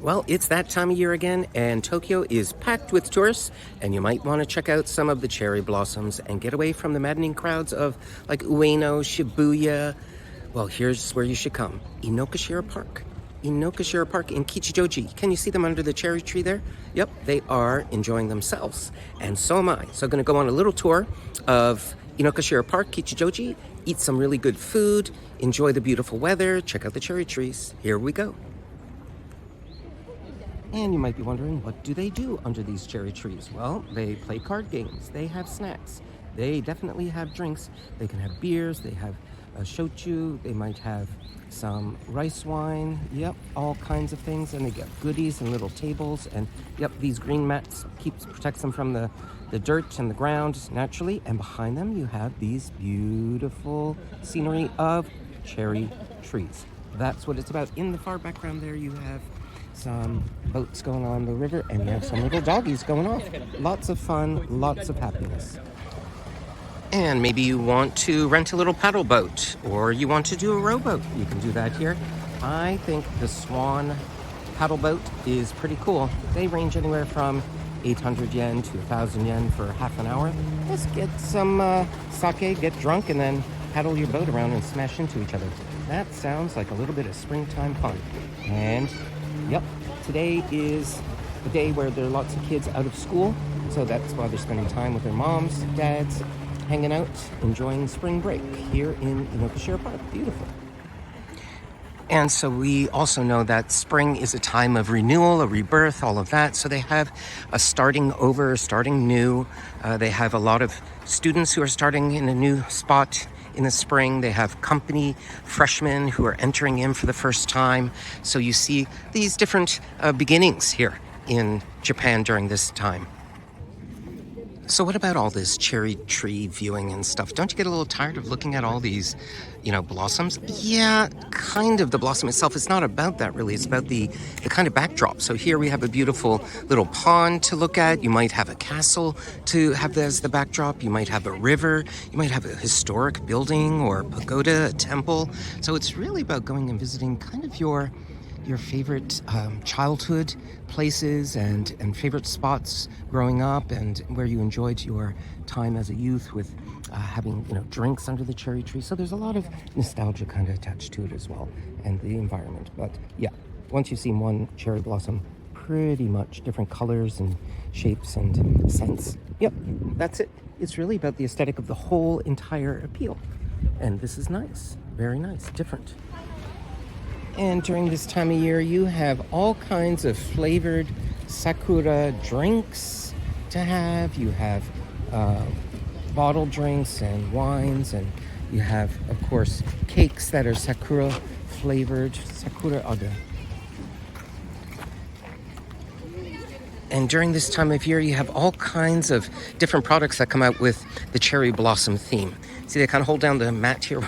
Well, it's that time of year again, and Tokyo is packed with tourists, and you might want to check out some of the cherry blossoms and get away from the maddening crowds of like Ueno, Shibuya. Well, here's where you should come. Inokashira Park. Inokashira Park in Kichijoji. Can you see them under the cherry tree there? Yep, they are enjoying themselves, and so am I. So I'm going to go on a little tour of Inokashira Park, Kichijoji, eat some really good food, enjoy the beautiful weather, check out the cherry trees. Here we go. And you might be wondering, what do they do under these cherry trees? Well, they play card games, they have snacks, they definitely have drinks. They can have beers, they have shochu, they might have some rice wine, yep, all kinds of things. And they get goodies and little tables, and yep, these green mats protects them from the dirt and the ground naturally. And behind them you have these beautiful scenery of cherry trees. That's what it's about. In the far background there you have some boats going on the river, and you have some little doggies going off. Lots of fun, lots of happiness. And maybe you want to rent a little paddle boat, or you want to do a rowboat. You can do that here. I think the Swan paddle boat is pretty cool. They range anywhere from 800 yen to 1,000 yen for half an hour. Just get some sake, get drunk, and then paddle your boat around and smash into each other. That sounds like a little bit of springtime fun. And yep, today is a day where there are lots of kids out of school, so that's why they're spending time with their moms, dads, hanging out, enjoying spring break here in Inokashira Park. Beautiful. And so we also know that spring is a time of renewal, a rebirth, all of that. So they have a starting over, starting new. They have a lot of students who are starting in a new spot in the spring. They have company freshmen who are entering in for the first time. So you see these different beginnings here in Japan during this time. So what about all this cherry tree viewing and stuff? Don't you get a little tired of looking at all these, blossoms? Yeah, kind of. The blossom itself is not about that really. It's about the kind of backdrop. So here we have a beautiful little pond to look at. You might have a castle to have as the backdrop. You might have a river. You might have a historic building or pagoda, a temple. So it's really about going and visiting kind of your favorite childhood places and favorite spots growing up, and where you enjoyed your time as a youth with having drinks under the cherry tree. So there's a lot of nostalgia kind of attached to it as well, and the environment. But yeah, once you've seen one cherry blossom, pretty much different colors and shapes and scents. Yep, that's it. It's really about the aesthetic of the whole entire appeal. And this is nice, very nice, different. And during this time of year, you have all kinds of flavored sakura drinks to have. You have bottled drinks and wines, and you have, of course, cakes that are sakura flavored. Sakura ada. And during this time of year, you have all kinds of different products that come out with the cherry blossom theme. See, they kind of hold down the mat here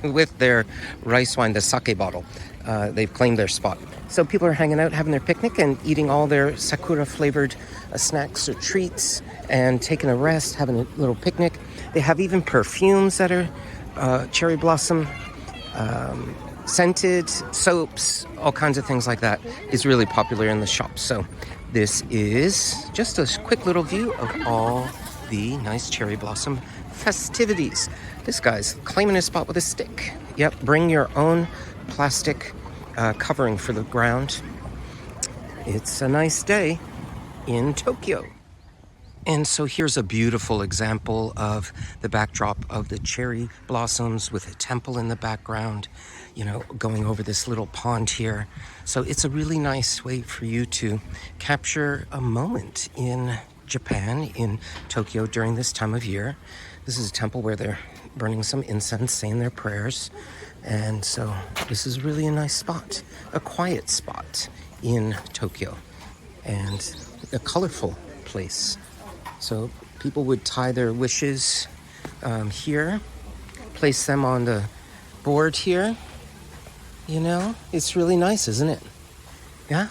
with their rice wine, the sake bottle. They've claimed their spot. So people are hanging out, having their picnic and eating all their sakura-flavored snacks or treats and taking a rest, having a little picnic. They have even perfumes that are cherry blossom scented, soaps, all kinds of things like that is really popular in the shop. So this is just a quick little view of all the nice cherry blossom festivities. This guy's claiming his spot with a stick. Yep, bring your own plastic covering for the ground. It's a nice day in Tokyo. And so here's a beautiful example of the backdrop of the cherry blossoms with a temple in the background, going over this little pond here. So it's a really nice way for you to capture a moment in Japan, in Tokyo during this time of year. This is a temple where they're burning some incense, saying their prayers. And so this is really a nice spot, a quiet spot in Tokyo, and a colorful place. So people would tie their wishes here, place them on the board here. It's really nice, isn't it? Yeah?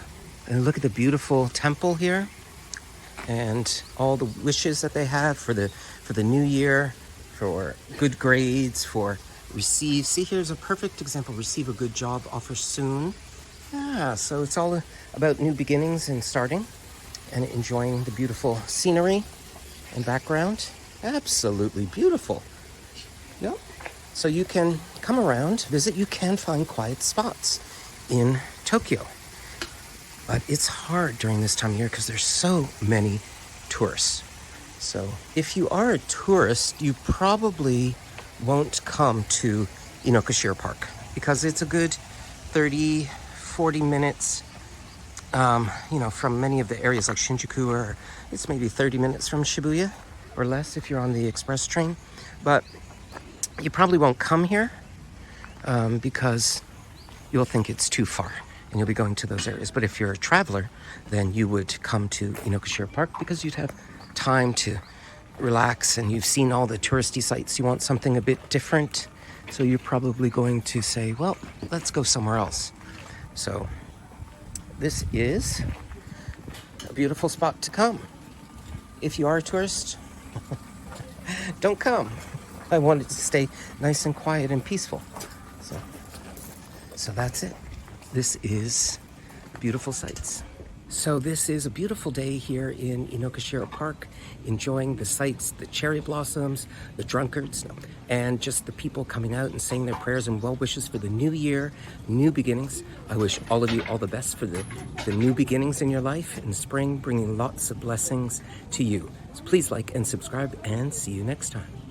And look at the beautiful temple here and all the wishes that they have for the new year, for good grades, for receive. See, here's a perfect example. Receive a good job offer soon. Yeah, so it's all about new beginnings and starting and enjoying the beautiful scenery and background. Absolutely beautiful. Yep. So you can come around, visit. You can find quiet spots in Tokyo. But it's hard during this time of year because there's so many tourists. So if you are a tourist, you probably won't come to Inokashira Park because it's a good 30, 40 minutes, from many of the areas like Shinjuku, or it's maybe 30 minutes from Shibuya or less if you're on the express train. But you probably won't come here because you'll think it's too far and you'll be going to those areas. But if you're a traveler, then you would come to Inokashira Park because you'd have time to relax and you've seen all the touristy sites. You want something a bit different. So you're probably going to say, well, let's go somewhere else. So this is a beautiful spot to come. If you are a tourist, don't come. I wanted to stay nice and quiet and peaceful. So that's it. This is beautiful sights. So this is a beautiful day here in Inokashira Park, enjoying the sights, the cherry blossoms, the drunkards, and just the people coming out and saying their prayers and well wishes for the new year, new beginnings. I wish all of you all the best for the new beginnings in your life in spring, bringing lots of blessings to you. So please like and subscribe and see you next time.